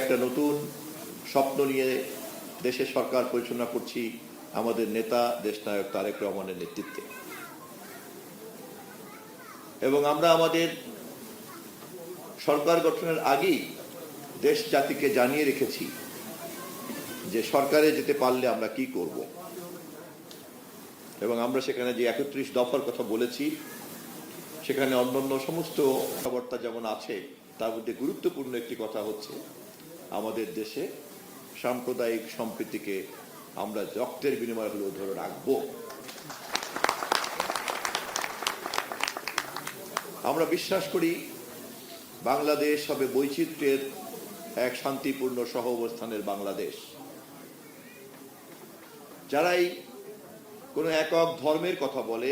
একটা নতুন স্বপ্ন নিয়ে দেশের সরকার পরিচালনা করছি আমাদের নেতা দেশনায়ক তারেক রহমানের নেতৃত্বে। এবং আমরা আমাদের সরকার গঠনের আগেই দেশ জাতিকে জানিয়ে রেখেছি যে সরকারে যেতে পারলে আমরা কি করব। এবং আমরা সেখানে যে 31 দফার কথা বলেছি, সেখানে অন্যান্য সমস্ত কথাবার্তা যেমন আছে, তার মধ্যে গুরুত্বপূর্ণ একটি কথা হচ্ছে আমাদের দেশে সাম্প্রদায়িক সম্প্রীতিকে আমরা রক্তের বিনিময় হলেও ধরে রাখব। আমরা বিশ্বাস করি বাংলাদেশ হবে বৈচিত্র্যের এক শান্তিপূর্ণ সহ অবস্থানের বাংলাদেশ। যারাই কোনো একক ধর্মের কথা বলে,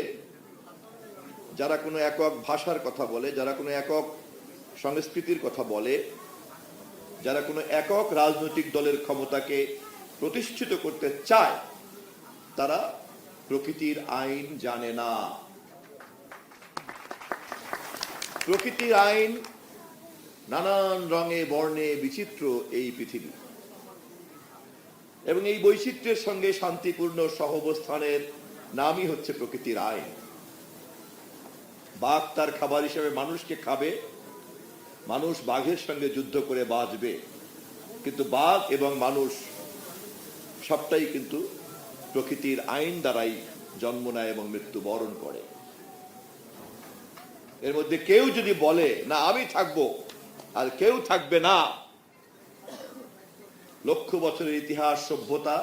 যারা কোনো একক ভাষার কথা বলে, যারা কোনো একক সংস্কৃতির কথা বলে, যারা কোনো একক রাজনৈতিক দলের ক্ষমতাকে প্রতিষ্ঠিত করতে চায়, তারা প্রকৃতির আইন জানে না। প্রকৃতির আইন নানান রঙে বর্ণে বিচিত্র এই পৃথিবী, এবং এই বৈচিত্র্যের সঙ্গে শান্তিপূর্ণ সহাবস্থানের নামই হচ্ছে প্রকৃতির আইন। বাঘ তার খাবার হিসেবে মানুষকে খাবে, মানুষ বাঘের সঙ্গে যুদ্ধ করে বাঁচবে, কিন্তু বাঘ এবং মানুষ সবটাই কিন্তু প্রকৃতির আইন দ্বারাই জন্ম নেয় এবং মৃত্যুবরণ করে। এর মধ্যে কেউ যদি বলে না আমি থাকবো আর কেউ থাকবে না, লক্ষ বছরের ইতিহাস, সভ্যতা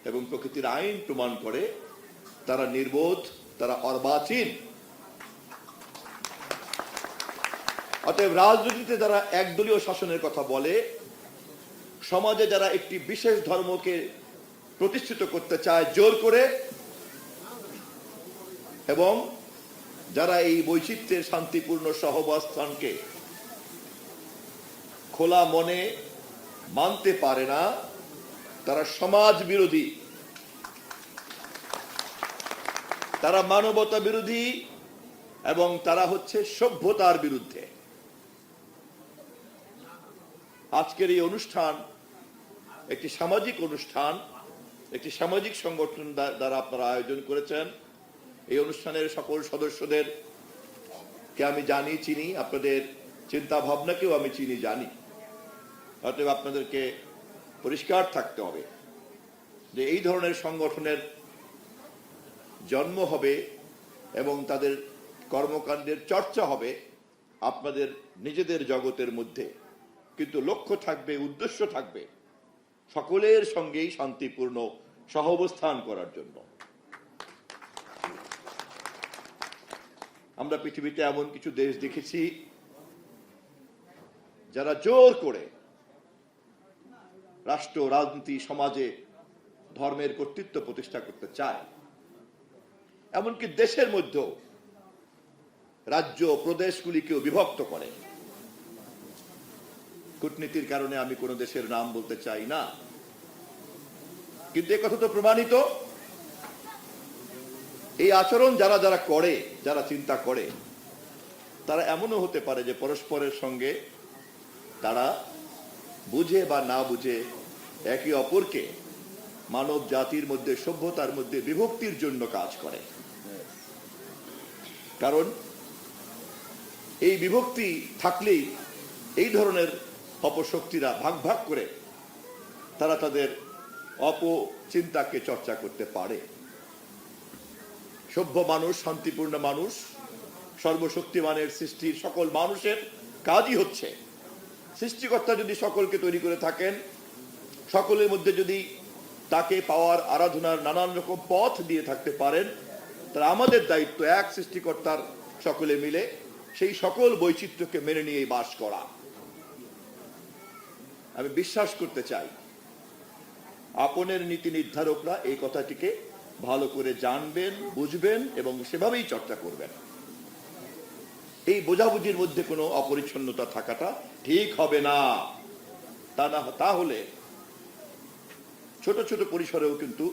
এবং প্রকৃতির আইন প্রমাণ করে তারা নির্বোধ, তারা অর্বাচীন। অতএব রাজনীতিতে যারা একদলীয় শাসনের কথা বলে, সমাজে যারা একটি বিশেষ ধর্মকে প্রতিষ্ঠিত করতে চায় জোর করে, এবং যারা এই বৈচিত্র্যের শান্তিপূর্ণ সহাবস্থানকে খোলা মনে মানতে পারে না, তারা সমাজ বিরোধী, তারা মানবতা বিরোধী, এবং তারা হচ্ছে সভ্যতার বিরুদ্ধে। আজকের এই অনুষ্ঠান একটি সামাজিক অনুষ্ঠান, একটি সামাজিক সংগঠন দ্বারা আপনারা আয়োজন করেছেন। এই অনুষ্ঠানের সকল সদস্যদের কে আমি জানি, চিনি, আপনাদের চিন্তা ভাবনাকেও আমি চিনি, জানি। অতএব আপনাদেরকে পরিষ্কার থাকতে হবে যে এই ধরনের সংগঠনের জন্ম হবে এবং তাদের কর্মকাণ্ডের চর্চা হবে আপনাদের নিজেদের জগতের মধ্যে, কিন্তু লক্ষ্য থাকবে, উদ্দেশ্য থাকবে সকলের সঙ্গেই শান্তিপূর্ণ সহাবস্থান করার জন্য। আমরা পৃথিবীতে এমন কিছু দেশ দেখেছি যারা জোর করে রাষ্ট্র, রাজনীতি, সমাজে ধর্মের কর্তৃত্ব প্রতিষ্ঠা করতে চায়। এমনকি দেশের মধ্যেও রাজ্য প্রদেশগুলিকেও বিভক্ত করে। কূটনীতির কারণে আমি কোন দেশের নাম বলতে চাই না, কিন্তু একথা তো প্রমাণিত। এই আচরণ যারা যারা করে, যারা চিন্তা করে, তারা এমনও হতে পারে যে পরস্পরের সঙ্গে তারা বুঝে বা না বুঝে একে অপরকে মানব জাতির মধ্যে, সভ্যতার মধ্যে বিভক্তির জন্য কাজ করে। কারণ এই বিভক্তি থাকলেই এই ধরনের অপশক্তিরা ভাগ ভাগ করে তারা তাদের অপচিন্তাকে চর্চা করতে পারে। সভ্য মানুষ, শান্তিপূর্ণ মানুষ, সর্বশক্তিমানের সৃষ্টির সকল মানুষের কাজই হচ্ছে, সৃষ্টিকর্তা যদি সকলকে তৈরি করে থাকেন, সকলের মধ্যে যদি তাকে পাওয়ার, আরাধনার নানান রকম পথ দিয়ে থাকতে পারেন, তাহলে আমাদের দায়িত্ব এক সৃষ্টিকর্তার সকলে মিলে সেই সকল বৈচিত্র্যকে মেনে নিয়ে বাস করা। আমি বিশ্বাস করতে চাই আপনের নীতি নির্ধারকরা এই কথাটিকে ভালো করে জানবেন, বুঝবেন এবং সেভাবেই চর্চা করবেন। এই বোঝাবুঝির মধ্যে কোনো অপরিচ্ছন্নতা থাকাটা ঠিক হবে না। তাহলে ছোট ছোট পরিসরেও কিন্তু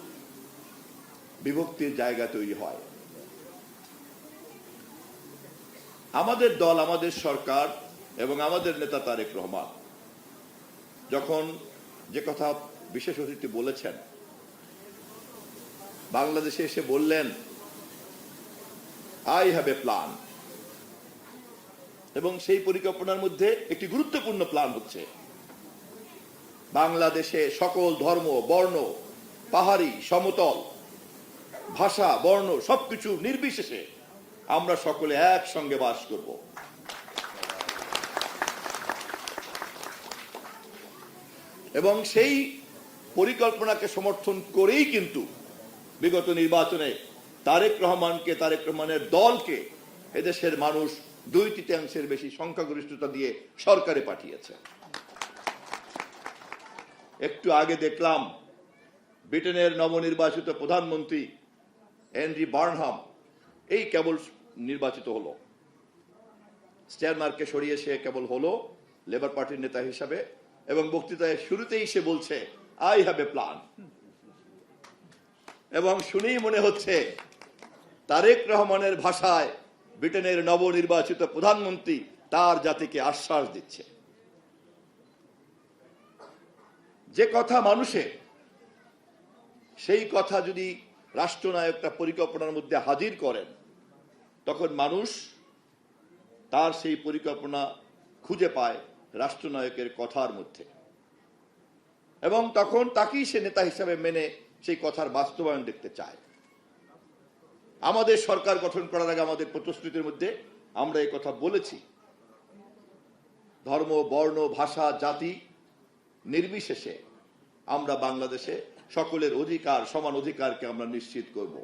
বিভক্তির জায়গা তৈরি হয়। আমাদের দল, আমাদের সরকার এবং আমাদের নেতা তারেক রহমান যখন যে কথা বিশেষ অতিথি বলেছেন, বাংলাদেশে এসে বললেন আই হ্যাভ এ প্ল্যান, এবং সেই পরিকল্পনার মধ্যে একটি গুরুত্বপূর্ণ প্ল্যান হচ্ছে বাংলাদেশে সকল ধর্ম, বর্ণ, পাহাড়ি, সমতল, ভাষা, বর্ণ সবকিছু নির্বিশেষে আমরা সকলে একসঙ্গে বাস করব। এবং সেই পরিকল্পনাকে সমর্থন করেই কিন্তু বিগত নির্বাচনে তারেক রহমানের দলকে এদেশের মানুষ 2/3 বেশি সংখ্যাগরিষ্ঠতা দিয়ে সরকারে পাঠিয়েছে। একটু আগে দেখলাম ব্রিটেনের নবনির্বাচিত প্রধানমন্ত্রী অ্যান্ডি বার্নহাম এই কেবল নির্বাচিত হলো, স্টারমারকে সরিয়ে সে কেবল হলো লেবার পার্টির নেতা হিসাবে, এবং বক্তৃতায় শুরুতেই সে বলছে আই হ্যাভ এ প্ল্যান। এবং শুনেই মনে হচ্ছে তারেক রহমানের ভাষায় ব্রিটেনের নবনির্বাচিত প্রধানমন্ত্রী তার জাতিকে আশ্বাস দিচ্ছে। যে কথা মানুষের, সেই কথা যদি রাষ্ট্রনায়কটা পরিকল্পনার মধ্যে হাজির করেন, তখন মানুষ তার সেই পরিকল্পনা খুঁজে পায় রাষ্ট্রনায়কের কথার মধ্যে, এবং তখন তাকেই সে নেতা হিসাবে মেনে সেই কথার বাস্তবায়ন দেখতে চায়। আমাদের সরকার গঠন করার আগে আমাদের প্রতিশ্রুতির মধ্যে আমরা এই কথা বলেছি, ধর্ম, বর্ণ, ভাষা, জাতি নির্বিশেষে আমরা বাংলাদেশে সকলের অধিকার, সমান অধিকারকে আমরা নিশ্চিত করব।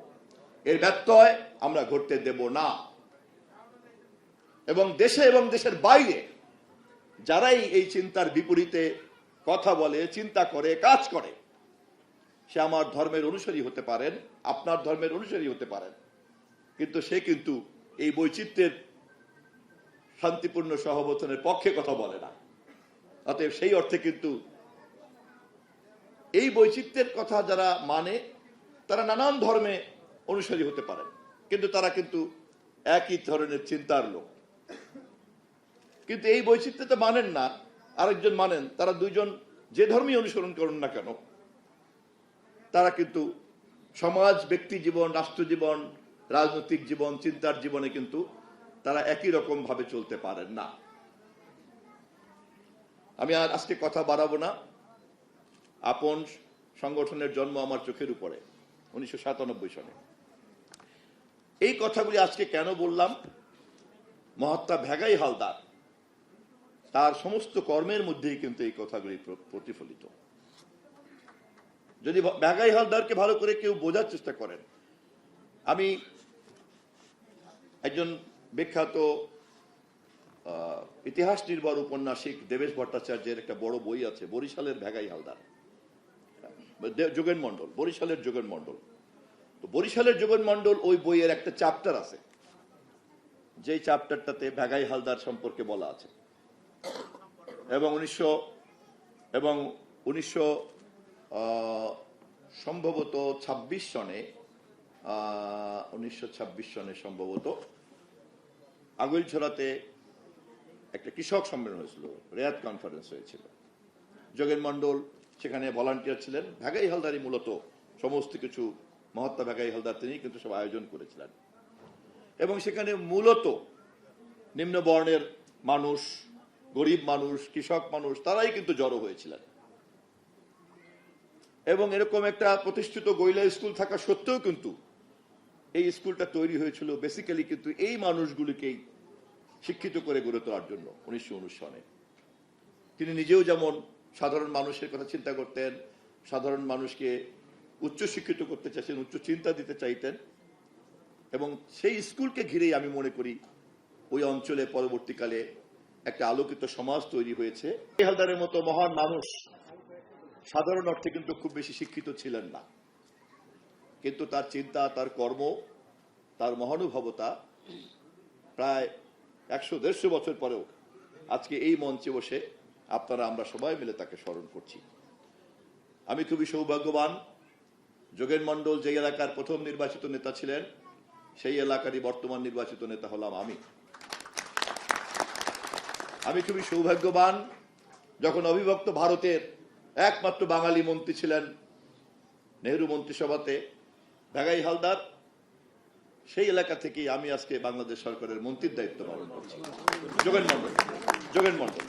এর ব্যত্যয় আমরা ঘটতে দেব না। এবং দেশে এবং দেশের বাইরে যারাই এই চিন্তার বিপরীতে কথা বলে, চিন্তা করে, কাজ করে, সে আমার ধর্মের অনুসারী হতে পারেন, আপনার ধর্মের অনুসারী হতে পারেন, কিন্তু সে কিন্তু এই বৈচিত্র্যের শান্তিপূর্ণ সহাবস্থানের পক্ষে কথা বলে না। অতএব সেই অর্থে কিন্তু এই বৈচিত্র্যের কথা যারা মানে তারা নানান ধর্মে অনুসারী হতে পারেন, কিন্তু তারা কিন্তু একই ধরনের চিন্তার লোক। কিন্তু এই বৈচিত্র্য তো মানেন না, আরেকজন মানেন, তারা দুইজন যে ধর্মই অনুসরণ করুন না কেন, তারা কিন্তু সমাজ, ব্যক্তি জীবন, রাষ্ট্র জীবন, রাজনৈতিক জীবন, চিন্তার জীবনে কিন্তু তারা একই রকম ভাবে চলতে পারেন না। আমি আর আজকে কথা বাড়াবো না। আপন সংগঠনের জন্ম আমার চোখের উপরে 1997 সনে। এই কথাগুলি আজকে কেন বললাম? মহাত্মা ভেগাই হালদার তার সমস্ত কর্মের মধ্যেই কিন্তু এই কথাগুলি প্রতিফলিত। যদি ভেগাই হালদারকে ভালো করে কেউ বোঝার চেষ্টা করেন, আমি একজন বিখ্যাত ইতিহাস নির্ভর উপন্যাসিক দেবেশ ভট্টাচার্যের একটা বড় বই আছে, বরিশালের ভেগাই হালদার, যোগেন মন্ডল, বরিশালের যোগেন মন্ডল। তো বরিশালের যোগেন মন্ডল ওই বইয়ের একটা চ্যাপ্টার আছে, যেই চ্যাপ্টারটাতে ভেগাই হালদার সম্পর্কে বলা আছে। এবং 1900 সম্ভবত 26 সনে 1926 সনে সম্ভবত আগৈলঝোলাতে একটা কৃষক সম্মেলন হয়েছিল, রেয়াত কনফারেন্স হয়েছিল। যোগেন মন্ডল সেখানে ভলান্টিয়ার ছিলেন। ভেগাই হালদারই মূলত সমস্ত কিছু, মহাত্মা ভেগাই হালদার তিনি কিন্তু সব আয়োজন করেছিলেন। এবং সেখানে মূলত নিম্ন বর্ণের মানুষ, গরিব মানুষ, কৃষক মানুষ, তারাই কিন্তু জড়ো হয়েছিলেন। এবং এরকম একটা প্রতিষ্ঠিত গইলা স্কুল থাকা সত্ত্বেও কিন্তু এই স্কুলটা তৈরি হয়েছিল বেসিক্যালি কিন্তু এই মানুষগুলিকেই শিক্ষিত করে গড়ে তোলার জন্য 1919 সনে। তিনি নিজেও যেমন সাধারণ মানুষের কথা চিন্তা করতেন, সাধারণ মানুষকে উচ্চ শিক্ষিত করতে চাইতেন, উচ্চ চিন্তা দিতে চাইতেন, এবং সেই স্কুলকে ঘিরেই আমি মনে করি ওই অঞ্চলে পরবর্তীকালে একটা আলোকিত সমাজ তৈরি হয়েছে। হালদারের মতো মহান মানুষ সাধারণ অর্থে কিন্তু খুব বেশি শিক্ষিত ছিলেন না, কিন্তু তার চিন্তা, তার কর্ম, তার মহানুভবতা প্রায় 100-150 বছর পরেও আজকে এই মঞ্চে বসে আপনারা, আমরা সবাই মিলে তাকে স্মরণ করছি। আমি খুবই সৌভাগ্যবান, যোগেন মন্ডল যে এলাকার প্রথম নির্বাচিত নেতা ছিলেন, সেই এলাকারই বর্তমান নির্বাচিত নেতা হলাম আমি। আমি খুবই সৌভাগ্যবান, যখন অবিভক্ত ভারতের একমাত্র বাঙালি মন্ত্রী ছিলেন নেহরু মন্ত্রিসভাতে ভাগাই হালদার, সেই এলাকা থেকেই আমি আজকে বাংলাদেশ সরকারের মন্ত্রীর দায়িত্ব পালন করছি। যোগেন মন্ডল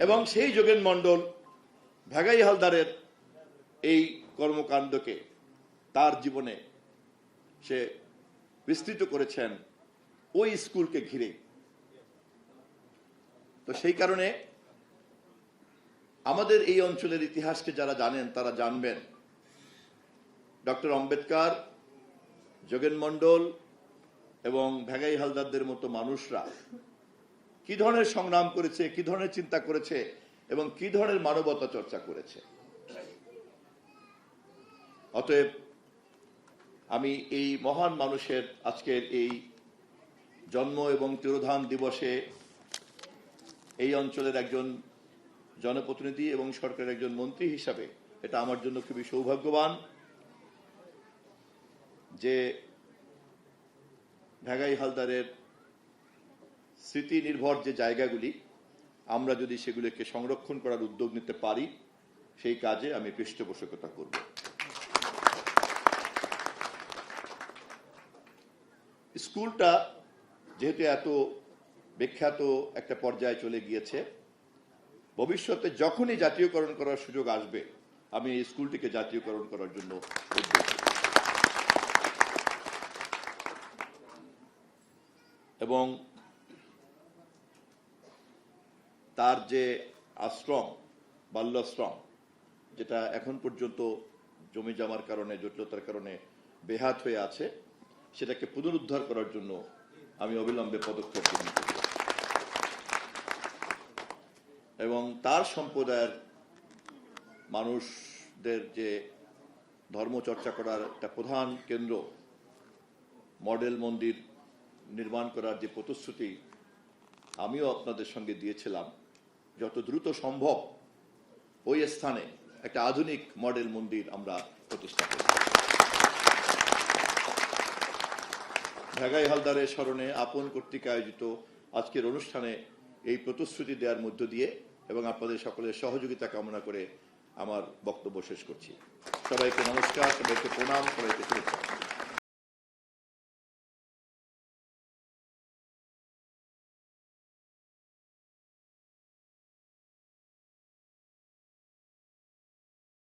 এবং সেই যোগেন মন্ডল ভাগাই হালদারের এই কর্মকাণ্ডকে তার জীবনে সে বিস্তৃত করেছেন ওই স্কুলকে ঘিরে। তো সেই কারণে আমাদের এই অঞ্চলের ইতিহাসকে যারা জানেন তারা জানবেন ডক্টর আম্বেদকর, যোগেন মন্ডল এবং ভাগাই হালদারদের মতো মানুষরা কি ধরনের সংগ্রাম করেছে, কি ধরনের চিন্তা করেছে এবং কি ধরনের মানবতা চর্চা করেছে। অতএব আমি এই মহান মানুষের আজকের এই জন্ম এবং তিরোধান দিবসে এই অঞ্চলের একজন জনপ্রতিনিধি এবং সরকারের একজন মন্ত্রী হিসাবে এটা আমার জন্য খুবই সৌভাগ্যবান যে ভাগাই হালদারের স্মৃতি নির্ভর যে জায়গাগুলি আমরা যদি সেগুলোকে সংরক্ষণ করার উদ্যোগ নিতে পারি সেই কাজে আমি পৃষ্ঠপোষকতা করব। স্কুলটা যেহেতু এত বিখ্যাত একটা পর্যায়ে চলে গিয়েছে, ভবিষ্যতে যখনই জাতীয়করণ করার সুযোগ আসবে আমি এই স্কুলটিকে জাতীয়করণ করার জন্য উদ্যোগ নেব। এবং তার যে আশ্রম, বাল্যাশ্রম, যেটা এখন পর্যন্ত জমি জমার কারণে, জটিলতার কারণে বেহাত হয়ে আছে, সেটাকে পুনরুদ্ধার করার জন্য আমি অবিলম্বে পদক্ষেপ গ্রহণ করব। এবং তার সম্প্রদায়ের মানুষদের যে ধর্মচর্চা করার একটা প্রধান কেন্দ্র, মডেল মন্দির নির্মাণ করার যে প্রতিশ্রুতি আমিও আপনাদের সঙ্গে দিয়েছিলাম, যত দ্রুত সম্ভব ওই স্থানে একটা আধুনিক মডেল মন্দির আমরা প্রতিষ্ঠা করব। ভাগাই হালদারের স্মরণে আপন কর্তৃক আয়োজিত আজকের অনুষ্ঠানে এই প্রতিশ্রুতি দেওয়ার মধ্য দিয়ে এবং আপনাদের সকলের সহযোগিতা কামনা করে আমার বক্তব্য শেষ করছি। সবাইকে নমস্কার, সবাইকে প্রণাম, সবাইকে শুভেচ্ছা।